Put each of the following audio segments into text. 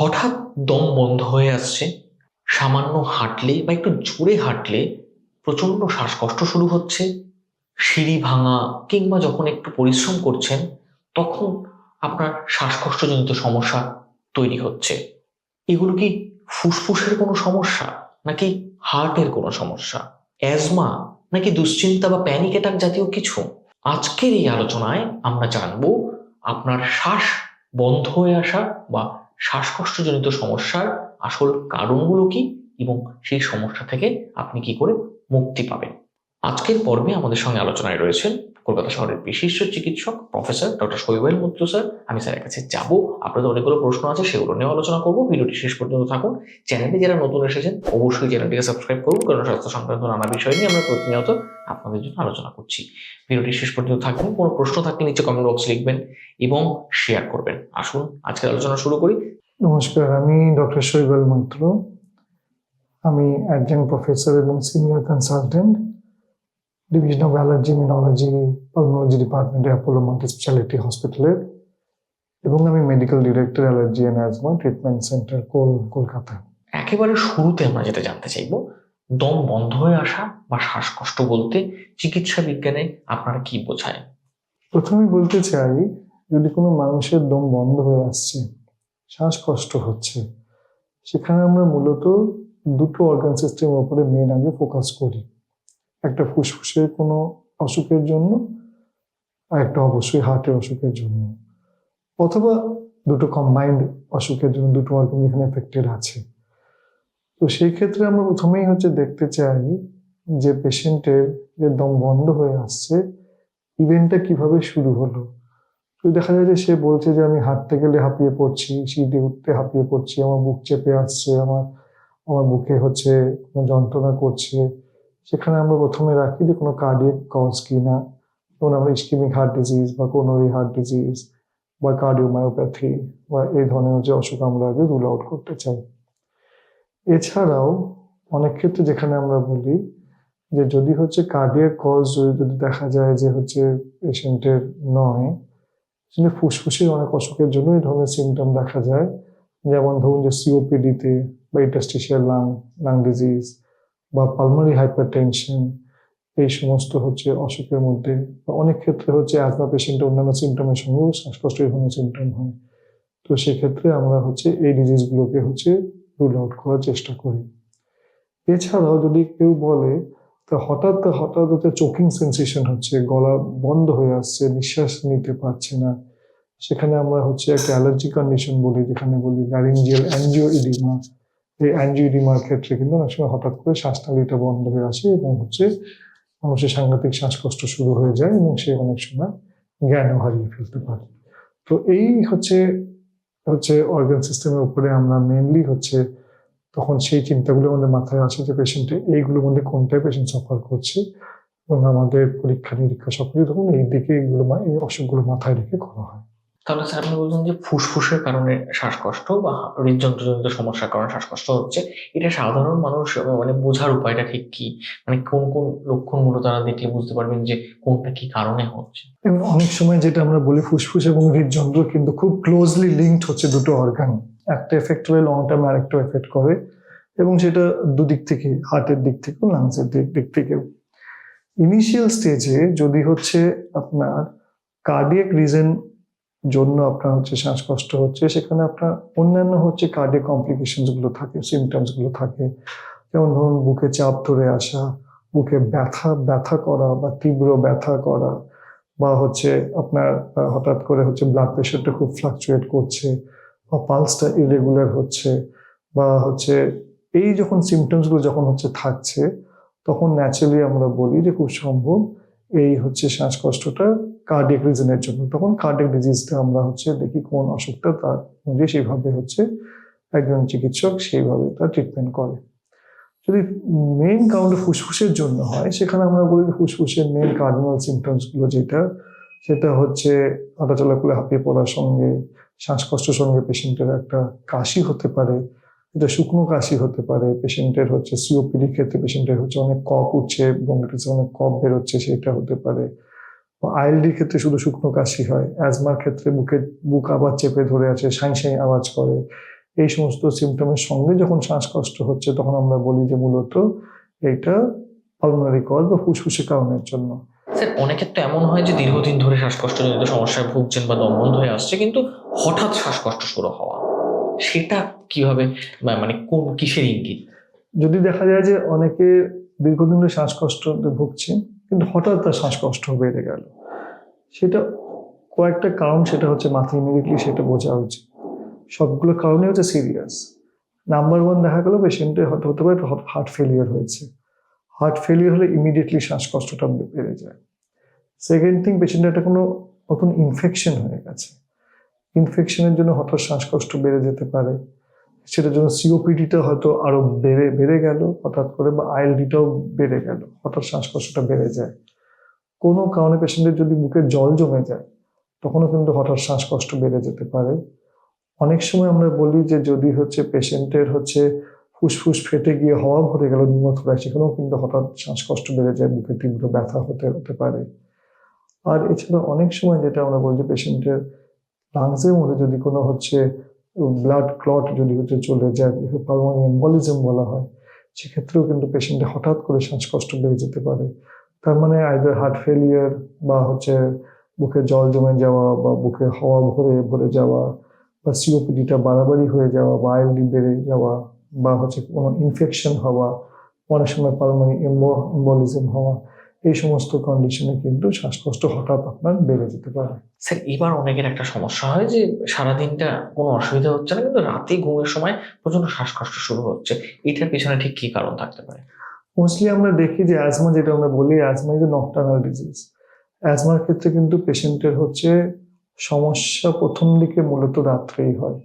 হঠাৎ দম বন্ধ হয়ে আসছে, সামান্য হাঁটলে বা একটু জোরে হাঁটলে প্রচন্ড শ্বাসকষ্ট শুরু হচ্ছে, সিঁড়ি ভাঙা কিংবা যখন একটু পরিশ্রম করছেন তখন আপনার শ্বাসকষ্টজনিত সমস্যা তৈরি হচ্ছে। এগুলো কি ফুসফুসের কোনো সমস্যা, নাকি হার্টের কোনো সমস্যা, অ্যাজমা, নাকি দুশ্চিন্তা বা প্যানিক অ্যাটাক জাতীয় কিছু? আজকের এই আলোচনায় আমরা জানবো আপনার শ্বাস বন্ধ হয়ে আসা বা শ্বাসকষ্টজনিত সমস্যার আসল কারণগুলো কি এবং সেই সমস্যা থেকে আপনি কি করে মুক্তি পাবেন। আজকের পর্বে আমাদের সঙ্গে আলোচনায় রয়েছেন কলকাতা শহরের বিশিষ্ট চিকিৎসক প্রফেসর ডক্টর শৈবাল মুত্তু স্যার। আমি স্যারের কাছে যাব, আপনাদের অনেকগুলো প্রশ্ন আছে সেগুলো নিয়ে আলোচনা করবো। ভিডিওটি শেষ পর্যন্ত থাকুন। চ্যানেলে যারা নতুন এসেছেন অবশ্যই চ্যানেলটিকে সাবস্ক্রাইব করুন, কারণ স্বাস্থ্য সংক্রান্ত নানা বিষয় নিয়ে আমরা প্রতিনিয়ত আপনাদের জন্য আলোচনা করছি। ভিডিওটি শেষ পর্যন্ত থাকবেন। কোনো প্রশ্ন থাকলে নিচে কমেন্ট বক্সে লিখবেন এবং শেয়ার করবেন। আসুন আজকের আলোচনা শুরু করি। নমস্কার, আমি ডক্টর শৈবাল মৈত্র। আমি অ্যাডজাংক্ট প্রফেসর এবং senior consultant, division of allergy, immunology, pulmonology ডিপার্টমেন্টে অ্যাপোলো মাল্টি স্পেশালিটি হসপিটালের, এবং আমি medical director allergy and asthma treatment centre Kolkata. একেবারে শুরুতে আমরা যেটা জানতে চাইবো, দম বন্ধ হয়ে আসা বা শ্বাসকষ্ট বলতে চিকিৎসা বিজ্ঞানে আপনারা কি বোঝায়? প্রথমে বলতে চাই, যদি কোনো মানুষের দম বন্ধ হয়ে আসছে, শ্বাসকষ্ট হচ্ছে, সেখানে আমরা মূলত দুটো অর্গান সিস্টেমের উপরে মেন আগে ফোকাস করি। একটা ফুসফুসের কোনো অসুখের জন্য, আর একটা অবশ্যই হার্টের অসুখের জন্য, অথবা দুটো কম্বাইন্ড অসুখের জন্য, দুটো অর্গান এখানে এফেক্টেড আছে। তো সেই ক্ষেত্রে আমরা প্রথমেই দেখতে চাই যে পেশেন্টের যে দম বন্ধ হয়ে আসছে, ইভেন্টটা কিভাবে শুরু হলো। তো দেখা যায় যে সে বলছে যে আমি হাঁটতে গেলে হাঁপিয়ে পড়ছি, সিঁড়ি উঠতে হাঁপিয়ে পড়ছি, আমার বুক চেপে আসছে, আমার আমার বুকে কোনো যন্ত্রণা করছে। সেখানে আমরা প্রথমে রাখি যে কোনো কার্ডিয়াক কজ কিনা, যেমন আমরা ইসকেমিক হার্ট ডিজিজ বা কোরোনারি হার্ট ডিজিজ বা কার্ডিওমায়োপ্যাথি বা এই ধরনের অসুখ আমরা আগে রুল আউট করতে চাই। এছাড়াও অনেক ক্ষেত্রে যেখানে আমরা বলি যে যদি কার্ডিয়াক কজ যদি দেখা যায় যে পেশেন্টের নয়, ফুসফুসের অনেক অসুখের জন্য এই ধরনের সিমটম দেখা যায়। যেমন ধরুন যে সিওপিডিতে বা ইন্টারস্টিশিয়াল লাং ডিজিজ বা পালমারি হাইপারটেনশন, এই সমস্ত অসুখের মধ্যে অনেক ক্ষেত্রে অ্যাজমা পেশেন্টের অন্যান্য সিমটমের সঙ্গেও শ্বাসকষ্ট এই ধরনের সিমটম হয়। তো সেক্ষেত্রে আমরা এই ডিজিজগুলোকে রুল আউট করার চেষ্টা করি। এছাড়াও যদি কেউ বলে তো হঠাৎ হঠাৎ চোকিং সেন্সেশন হচ্ছে, গলা বন্ধ হয়ে আসছে, নিঃশ্বাস নিতে পারছে না, সেখানে আমরা একটা অ্যালার্জি কন্ডিশন বলি, যেখানে বলি ল্যারিঞ্জিয়াল অ্যাঞ্জিওইডিমা। এই অ্যাঞ্জিওইডিমার ক্ষেত্রে কিন্তু অনেক সময় হঠাৎ করে শ্বাসনালীটা বন্ধ হয়ে আসে এবং মানুষের সাংঘাতিক শ্বাসকষ্ট শুরু হয়ে যায় এবং সে অনেক সময় জ্ঞানও হারিয়ে ফেলতে পারে। তো এই অর্গান সিস্টেমের উপরে আমরা মেনলি তখন সেই চিন্তাগুলো আমাদের মাথায় আসে যে পেশেন্টে এইগুলোর মধ্যে কোনটাই পেশেন্ট সাফার করছে, এবং আমাদের পরীক্ষা নিরীক্ষা সবকিছু তখন এই দিকে এই অসুখগুলো মাথায় রেখে করা হয়। তাহলে স্যার আপনি বলছেন যে ফুসফুসের কারণে শ্বাসকষ্ট বা হৃদযন্ত্রজনিত সমস্যার কারণে শ্বাসকষ্ট হচ্ছে, এটা সাধারণ মানুষ বোঝার উপায়টা ঠিক কি? কোন কোন লক্ষণগুলো তারা দেখলে বুঝতে পারবেন যে কোনটা কি কারণে হচ্ছে? এবং অনেক সময় যেটা আমরা বলি ফুসফুস এবং হৃদযন্ত্র কিন্তু খুব ক্লোজলি লিঙ্কড দুটো অর্গান। একটা এফেক্ট হলে লং টার্মে আরেকটা এফেক্ট করে, এবং সেটা দুদিক থেকে, হার্টের দিক থেকেও লাংসের দিক থেকেও। ইনিশিয়াল স্টেজে যদি আপনার কার্ডিয়াক রিজন জন্য আপনার শ্বাসকষ্ট হচ্ছে, সেখানে আপনার অন্যান্য কার্ডিয়াক কমপ্লিকেশনস গুলো থাকে, সিমটমস গুলো থাকে। যেমন ধরুন বুকে চাপ ধরে আসা, বুকে ব্যথা করা বা তীব্র ব্যথা করা, বা আপনার হঠাৎ করে ব্লাড প্রেশারটা খুব ফ্লাকচুয়েট করছে, বা পালসটা ইরেগুলার হচ্ছে, বা এই যখন সিমটমস গুলো যখন থাকছে, তখন ন্যাচারালি আমরা বলি যে খুব সম্ভব এই শ্বাসকষ্টটা কার্ডিয়াক রিজনের জন্য। তখন কার্ডিয়াক ডিজিজটা আমরা দেখি কোন অসুখটা, তার মধ্যে সেইভাবে একজন চিকিৎসক সেইভাবে তার ট্রিটমেন্ট করে। যদি মেইন কারণটা ফুসফুসের জন্য হয়, সেখানে আমরা বলি ফুসফুসের মেইন কার্ডিনাল সিমটমস গুলো সেটা হাঁটাচলা করে হাঁপিয়ে পড়ার সঙ্গে, শ্বাসকষ্টের সঙ্গে পেশেন্টের একটা কাশি হতে পারে, এটা শুকনো কাশি হতে পারে, পেশেন্টের সিওপিডি ক্ষেত্রে পেশেন্টের অনেক কফ উঠছে, ব্রঙ্কাইটিসে অনেক কফ বেরোচ্ছে, সেটা হতে পারে। আইএলডি ক্ষেত্রে শুধু শুকনো কাশি হয়, অ্যাজমার ক্ষেত্রে বুক আবার চেপে ধরে আছে, সাঁই সাঁই আওয়াজ করে, এই সমস্ত সিমটমের সঙ্গে যখন শ্বাসকষ্ট হচ্ছে তখন আমরা বলি যে মূলত এটা পালমোনারি কজ বা ফুসফুসে কারণের জন্য। স্যার অনেকের তো এমন হয় যে দীর্ঘদিন ধরে শ্বাসকষ্টজনিত সমস্যায় ভুগছেন বা দম বন্ধ হয়ে আসছে, কিন্তু হঠাৎ শ্বাসকষ্ট শুরু হওয়া, সেটা কিভাবে মানে কোন কিসের ইঙ্গিত? যদি দেখা যায় যে অনেকে দীর্ঘদিন ধরে শ্বাসকষ্টতে ভুগছেন কিন্তু হঠাৎ তার শ্বাসকষ্ট বেড়ে গেল, সেটা কয়েকটা কারণ, সেটা হচ্ছে মাথায় ইমিডিয়েটলি সেটা বোঝা উচিত। সবগুলো কারণে হচ্ছে সিরিয়াস। নাম্বার ওয়ান, দেখা গেল পেশেন্টের হয়তো হতে পারে হার্ট ফেলিয়ার হয়েছে। হার্ট ফেলিয়ার হলে ইমিডিয়েটলি শ্বাসকষ্টটা বেড়ে যায়। সেকেন্ড থিং, পেশেন্টের একটা কোনো নতুন ইনফেকশন হয়ে গেছে, ইনফেকশনের জন্য হঠাৎ শ্বাসকষ্ট বেড়ে যেতে পারে। সেটার জন্য সিওপিডিটা হয়তো আরো বেড়ে গেল হঠাৎ করে, বা আইএলডিটাও বেড়ে গেল, হঠাৎ শ্বাসকষ্টটা বেড়ে যায়। কোনো কারণে পেশেন্টের যদি বুকে জল জমে যায় তখনও কিন্তু হঠাৎ শ্বাসকষ্ট বেড়ে যেতে পারে। অনেক সময় আমরা বলি যে যদি হচ্ছে পেশেন্টের হচ্ছে ফুসফুস ফেটে গিয়ে হাওয়া ভরে গেল নিউমোথোরাক্স, সেখানেও কিন্তু হঠাৎ শ্বাসকষ্ট বেড়ে যায়, বুকে তীব্র ব্যথা হতে পারে। আর এছাড়া অনেক সময় যেটা আমরা বলি যে পেশেন্টের লাংসের মধ্যে যদি কোনো হচ্ছে ব্লাড ক্লট যদি হচ্ছে চলে যায়, পালমোনারি এম্বলিজম বলা হয়, সেক্ষেত্রেও কিন্তু পেশেন্টের হঠাৎ করে শ্বাসকষ্ট বেড়ে যেতে পারে। তার মানে আইদার হার্ট ফেলিয়ার, বা হচ্ছে বুকে জল জমে যাওয়া, বা বুকে হাওয়া ভরে ভরে যাওয়া, বা সিওপিডিটা বাড়াবাড়ি হয়ে যাওয়া, বা আইএলডি বেড়ে যাওয়া, বা হচ্ছে কোনো ইনফেকশন হওয়া, অনেক সময় পালমোনারি এম্বলিজম হওয়া, এই সমস্ত কন্ডিশনে কিন্তু শ্বাসকষ্ট হঠাৎ আপনার বেড়ে যেতে পারে। স্যার এবার অনেকের একটা সমস্যা হয় যে সারাদিনটা কোনো অসুবিধা হচ্ছে না, কিন্তু রাতে ঘুমের সময় প্রচন্ড শ্বাসকষ্ট শুরু হচ্ছে। এটার পেছনে ঠিক কি কারণ থাকতে পারে? মোস্টলি আমরা দেখি যে অ্যাজমা, যেটা আমরা বলি asthma is a nocturnal disease. অ্যাজমার ক্ষেত্রে কিন্তু পেশেন্টের হচ্ছে সমস্যা প্রথম দিকে মূলত রাত্রেই হয়।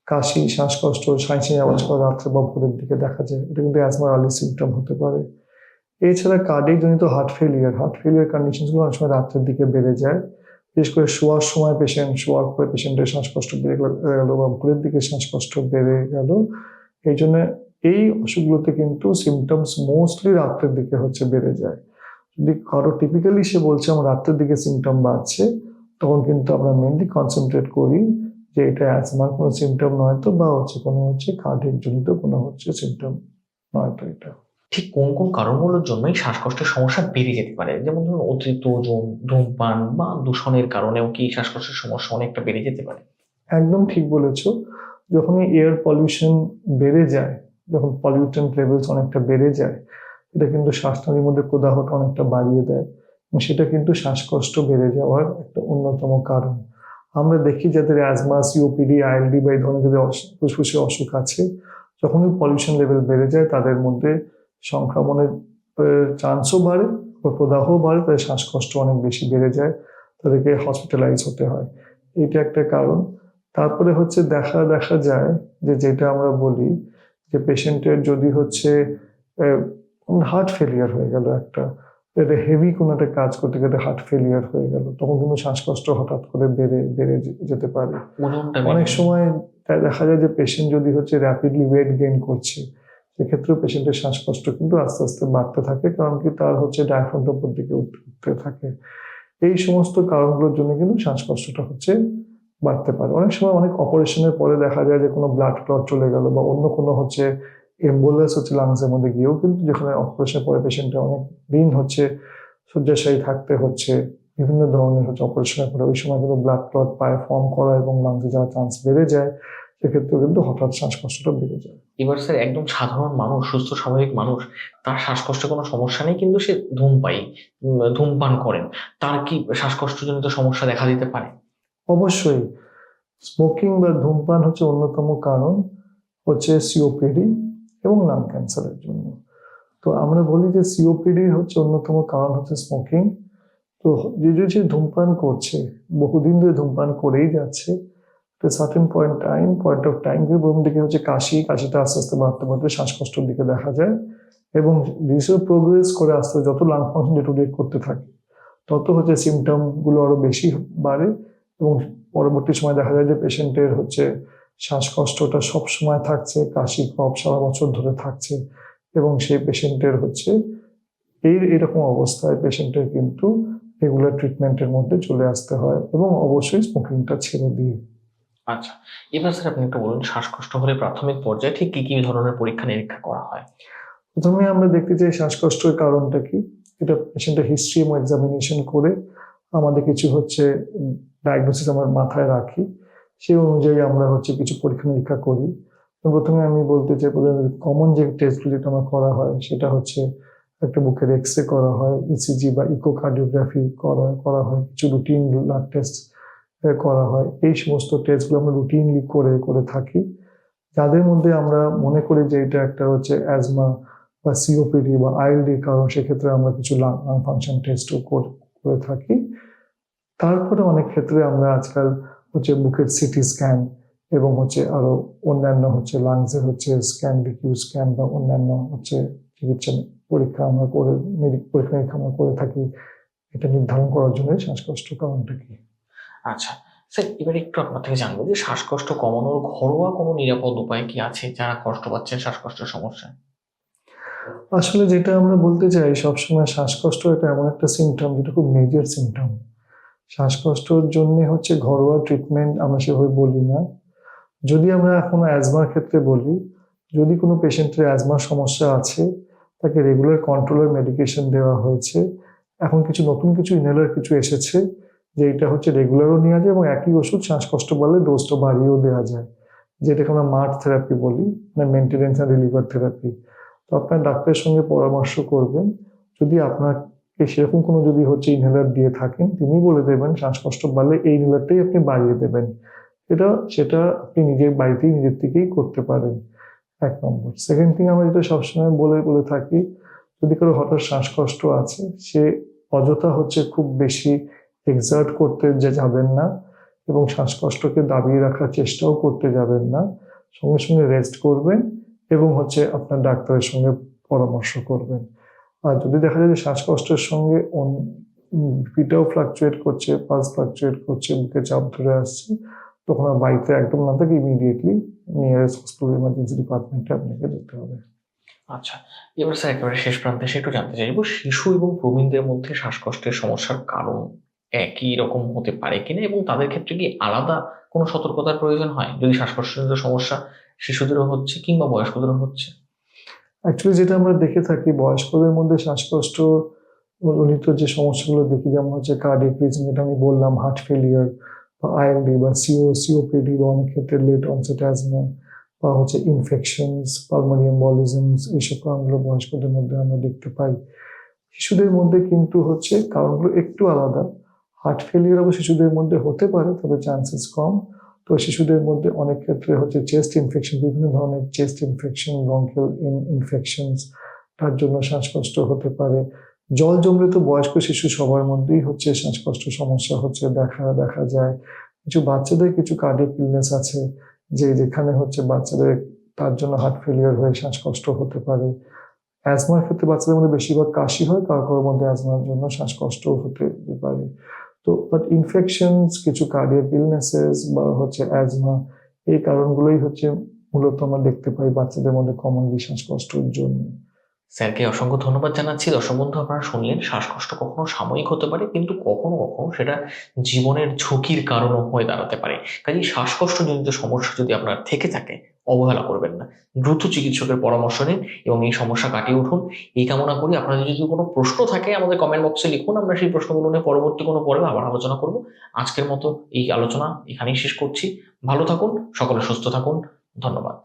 কাশি, শ্বাসকষ্ট, সাঁইসাই আওয়াজ করা রাত্রে বা ভোরের দিকে দেখা যায়, এটা কিন্তু অ্যাজমার আর্লি সিমটম হতে পারে। এছাড়া কার্ডিয়াক জনিত হার্ট ফেলিয়ার কন্ডিশনগুলো অনেক সময় রাত্রের দিকে বেড়ে যায়। বিশেষ করে শোয়ার সময় শোয়ার পরে পেশেন্টের শ্বাসকষ্ট বেড়ে গেল, বা ভোরের দিকে শ্বাসকষ্ট বেড়ে গেল। এই জন্য এই অসুখগুলোতে কিন্তু সিমটমস মোস্টলি রাত্রের দিকে হচ্ছে বেড়ে যায়। যদি কারো টিপিক্যালি সে বলছে আমার রাত্রের দিকে সিমটম বাড়ছে, তখন কিন্তু আমরা মেনলি কনসেন্ট্রেট করি যে এটা অ্যাজমার কোনো সিমটম নয়তো, বা হচ্ছে কোনো হচ্ছে কার্ডিয়াক জনিত কোনো হচ্ছে সিমটম নয়তো এটা। ঠিক কোন কোন কারণগুলোর জন্যই শ্বাসকষ্টের সমস্যা বেড়ে যেতে পারে? যেমন ধরুন অতিরিক্ত ওজন, ধূমপান বা দূষণের কারণেও কি শ্বাসকষ্টের সমস্যা অনেকটা বেড়ে যেতে পারে? একদম ঠিক বলেছো। যখনই এয়ার পলিউশন বেড়ে যায়, যখন পলিউটেন্ট লেভেলস অনেকটা বেড়ে যায়, এটা কিন্তু শ্বাসনালীর মধ্যে প্রদাহটা অনেকটা বাড়িয়ে দেয়, এবং সেটা কিন্তু শ্বাসকষ্ট বেড়ে যাওয়ার একটা অন্যতম কারণ। আমরা দেখি যাদের অ্যাজমা, সিওপিডি, আইএলডি বা এই ধরনের যাদের ফুসফুসের অসুখ আছে, যখনই পলিউশন লেভেল বেড়ে যায় তাদের মধ্যে সংক্রমণের চান্সও বাড়ে, বা প্রদাহও বাড়ে, তাদের শ্বাসকষ্ট অনেক বেশি বেড়ে যায়, তাদেরকে হসপিটালাইজ হতে হয়। এটা একটা কারণ। তারপরে হচ্ছে দেখা যায় যে যেটা আমরা বলি যে পেশেন্টের যদি হচ্ছে হার্ট ফেলিয়ার হয়ে গেল, এটা হেভি কোনো একটা কাজ করতে গেলে হার্ট ফেলিয়ার হয়ে গেল, তখন কিন্তু শ্বাসকষ্ট হঠাৎ করে বেড়ে যেতে পারে। ওজনটা অনেক সময় দেখা যায় যে পেশেন্ট যদি হচ্ছে র্যাপিডলি ওয়েট গেইন করছে, সেক্ষেত্রেও পেশেন্টের শ্বাসকষ্ট কিন্তু আস্তে আস্তে বাড়তে থাকে, কারণ কি তার হচ্ছে ডায়াফ্রামটা উপর দিকে উঠতে থাকে। এই সমস্ত কারণগুলোর জন্য কিন্তু শ্বাসকষ্টটা হচ্ছে বাড়তে পারে। অনেক সময় অনেক অপারেশনের পরে দেখা যায় যে কোনো ব্লাড ক্লট চলে গেল, বা অন্য কোনো হচ্ছে এম্বোলাস হচ্ছে লাংসের মধ্যে গিয়েও কিন্তু, যেখানে অপারেশনের পরে পেশেন্টের অনেক দিন হচ্ছে শয্যাশায়ী থাকতে হচ্ছে, বিভিন্ন ধরনের হচ্ছে অপারেশনের পরে, ওই সময় কিন্তু ব্লাড ক্লট পায়ে ফর্ম করা এবং লাংসে যাওয়ার চান্স বেড়ে যায়, সেক্ষেত্রেও কিন্তু হঠাৎ শ্বাসকষ্টটা বেড়ে যায়। এবার স্যার একদম সাধারণ মানুষ, সুস্থ স্বাভাবিক মানুষ, তার শ্বাসকষ্টে কোনো সমস্যা নেই কিন্তু সে ধূমপান করেন, তার কি শ্বাসকষ্টজনিত সমস্যা দেখা দিতে পারে? অবশ্যই স্মোকিং বা ধূমপান হচ্ছে অন্যতম কারণ হচ্ছে সিওপিডি এবং লাং ক্যান্সারের জন্য। তো আমরা বলি যে সিওপিডির হচ্ছে অন্যতম কারণ হচ্ছে স্মোকিং। তো যে ধূমপান করছে, বহুদিন ধরে ধূমপান করেই যাচ্ছে, সার্টেন পয়েন্ট অফ টাইম প্রথম দিকে হচ্ছে কাশিটা আস্তে আস্তে বাড়তে বাড়তে শ্বাসকষ্টের দিকে দেখা যায়, এবং ডিজিজ প্রোগ্রেস করে আস্তে যত লাং ফাংশন ডিটোরিয়েট করতে থাকে, তত হচ্ছে সিমটম গুলো আরো বেশি বাড়ে, এবং পরবর্তী সময় দেখা যায় যে পেশেন্টের হচ্ছে শ্বাসকষ্টটা সব সময় থাকছে, কাশি কফ সারা বছর ধরে থাকছে, এবং সেই পেশেন্টের হচ্ছে এরকম অবস্থায় পেশেন্টের কিন্তু রেগুলার ট্রিটমেন্টের মধ্যে চলে আসতে হয়, এবং অবশ্যই স্মোকিংটা ছেড়ে দিয়ে। আচ্ছা, এবার স্যার আপনি একটু বলুন শ্বাসকষ্ট হলে প্রাথমিক পর্যায়ে ঠিক কি কি ধরনের পরীক্ষা নিরীক্ষা করা হয়? প্রথমে আমরা দেখতে চাই শ্বাসকষ্টের কারণটা কি। এটা পেশেন্টের হিস্ট্রি এবং এক্সামিনেশন করে আমাদের কিছু ডায়াগনোসিস আমরা মাথায় রাখি। সেই অনুযায়ী আমরা কিছু পরীক্ষা নিরীক্ষা করি। তো প্রথমে আমি বলতে চাই, কমন যে টেস্টগুলো যেটা আমার করা হয় সেটা হচ্ছে একটা বুকের এক্স-রে করা হয়, ইসিজি বা ইকোকার্ডিওগ্রাফি করা হয়, কিছু রুটিন ব্লাড টেস্ট করা হয়। এই সমস্ত টেস্টগুলো আমরা রুটিনলি করে করে থাকি। যাদের মধ্যে আমরা মনে করি যে এটা একটা অ্যাজমা বা সিওপিডি বা আইএলডি কারণ, সেক্ষেত্রে আমরা কিছু লাং ফাংশন টেস্টও করে থাকি। তারপরে অনেক ক্ষেত্রে আমরা আজকাল বুকের সিটি স্ক্যান এবং আরো অন্যান্য লাংসের স্ক্যান, বিকিউ স্ক্যান বা অন্যান্য চিকিৎসা পরীক্ষা আমরা পরীক্ষা নিরীক্ষা আমরা করে থাকি, এটা নির্ধারণ করার জন্য শ্বাসকষ্ট কারণটা কি। আচ্ছা স্যার, এবার একটু আপনার থেকে জানবো যে শ্বাসকষ্ট কমানোর ঘরোয়া কোনো নিরাপদ উপায় কি আছে যারা কষ্ট পাচ্ছেন শ্বাসকষ্টের সমস্যায়? আসলে যেটা আমরা বলতে চাই, সবসময় শ্বাসকষ্ট এটা এমন একটা সিমটম যেটা খুব মেজর সিমটম। শ্বাসকষ্টর জন্য ঘরোয়া ট্রিটমেন্ট আমরা সেভাবে বলি না। যদি আমরা এখন অ্যাজমার ক্ষেত্রে বলি, যদি কোনো পেশেন্টের অ্যাজমার সমস্যা আছে, তাকে রেগুলার কন্ট্রোলার মেডিকেশন দেওয়া হয়েছে। এখন নতুন কিছু ইনহেলার এসেছে, যে এটা রেগুলারও নেওয়া যায় এবং একই ওষুধ শ্বাসকষ্ট বাড়লে ডোজটা বাড়িয়েও দেওয়া যায়, যেটাকে আমরা মার্ট থেরাপি বলি, মানে মেইনটেনেন্স অ্যান্ড রিলিভার থেরাপি। তো আপনার ডাক্তারের সঙ্গে পরামর্শ করবেন। যদি আপনাকে সেরকম কোনো ইনহেলার দিয়ে থাকেন, তিনি বলে দেবেন শ্বাসকষ্ট বাড়লে এই ইনহেলারটাই আপনি বাড়িয়ে দেবেন। সেটা আপনি নিজের থেকেই করতে পারেন, 1 নম্বর। সেকেন্ড থিং, আমরা যেটা সবসময় বলে থাকি, যদি কারো হঠাৎ শ্বাসকষ্ট আছে, সে অযথা খুব বেশি এক্সার্ট করতে যাবেন না এবং শ্বাসকষ্টকে দাবিয়ে রাখার চেষ্টাও করতে যাবেন না। সঙ্গে সঙ্গে রেস্ট করবেন এবং আপনার ডাক্তারের সঙ্গে পরামর্শ করবেন। আর যদি দেখা যায় যে শ্বাসকষ্টের সঙ্গে বিপিটাও ফ্লাকচুয়েট করছে, পালস ফ্লাকচুয়েট করছে, বুকে চাপ ধরে আসছে, তখন আর বাড়িতে একদম না থাকে ইমিডিয়েটলি নিয়ারেস্ট হসপিটাল এমার্জেন্সি ডিপার্টমেন্টে আপনাকে যেতে হবে। আচ্ছা, এবার স্যার একেবারে শেষ প্রান্তে এসে একটু জানতে চাইবো শিশু এবং প্রবীণদের মধ্যে শ্বাসকষ্টের সমস্যার কারণ একই রকম হতে পারে কিনা এবং তাদের ক্ষেত্রে কি আলাদা কোনো সতর্কতার প্রয়োজন হয় যদি শ্বাসকষ্টজনিত সমস্যা শিশুদেরও হচ্ছে কিংবা বয়স্কদেরও হচ্ছে? অ্যাকচুয়ালি যেটা আমরা দেখে থাকি, বয়স্কদের মধ্যে শ্বাসকষ্ট জনিত যে সমস্যাগুলো দেখি, যেমন কার্ডিয়াক রিজম, যেটা আমি বললাম, হার্ট ফেলিয়ার বা আইএলডি বা সিওপিডি বা অনেক ক্ষেত্রে লেট অনসেট অ্যাজমা বা ইনফেকশনস, পালমোনারি এম্বলিজমস, এইসব কারণগুলো বয়স্কদের মধ্যে আমরা দেখতে পাই। শিশুদের মধ্যে কিন্তু কারণগুলো একটু আলাদা। হার্ট ফেলিয়ারও শিশুদের মধ্যে হতে পারে, তবে চান্সেস কম। তো শিশুদের মধ্যে অনেক ক্ষেত্রে চেস্ট ইনফেকশন, বিভিন্ন ধরনের চেস্ট ইনফেকশন, ব্রঙ্কিয়াল ইনফেকশনস, তার জন্য শ্বাসকষ্ট হতে পারে। জল জমলে তো বয়স্ক শিশু সবার মধ্যেই শ্বাসকষ্ট সমস্যা দেখা যায়। কিছু বাচ্চাদের কিছু কার্ডিয়াক ইলনেস আছে, যেখানে বাচ্চাদের তার জন্য হার্ট ফেলিয়ার হয়ে শ্বাসকষ্ট হতে পারে। অ্যাজমার ক্ষেত্রে বাচ্চাদের মধ্যে বেশিরভাগ কাশি হয়, কারোর মধ্যে অ্যাজমার জন্য শ্বাসকষ্টও হতে পারে। তো বাট ইনফেকশনস, কিছু কার্ডিয়াক ইলনেসেস বা অ্যাজমা, এই কারণগুলোই মূলত আমরা দেখতে পাই বাচ্চাদের মধ্যে কমনলি শ্বাসকষ্টের জন্য। স্যারকে অসংখ্য ধন্যবাদ জানাচ্ছি। দর্শক বন্ধু, আপনারা শুনলেন শ্বাসকষ্ট কখনো সাময়িক হতে পারে কিন্তু কখনো কখনো সেটা জীবনের ঝুঁকির কারণও হয়ে দাঁড়াতে পারে। কাজেই শ্বাসকষ্টজনিত সমস্যা যদি আপনার থেকে থাকে অবহেলা করবেন না, দ্রুত চিকিৎসকের পরামর্শ নিন এবং এই সমস্যা কাটিয়ে উঠুন। এই কামনা করি। আপনাদের যদি কোনো প্রশ্ন থাকে আমাদের কমেন্ট বক্সে লিখুন, আমরা সেই প্রশ্নগুলো নিয়ে পরবর্তী কোনো পর্বে আবার আলোচনা করব। আজকের মতো এই আলোচনা এখানেই শেষ করছি। ভালো থাকুন, সকলে সুস্থ থাকুন। ধন্যবাদ।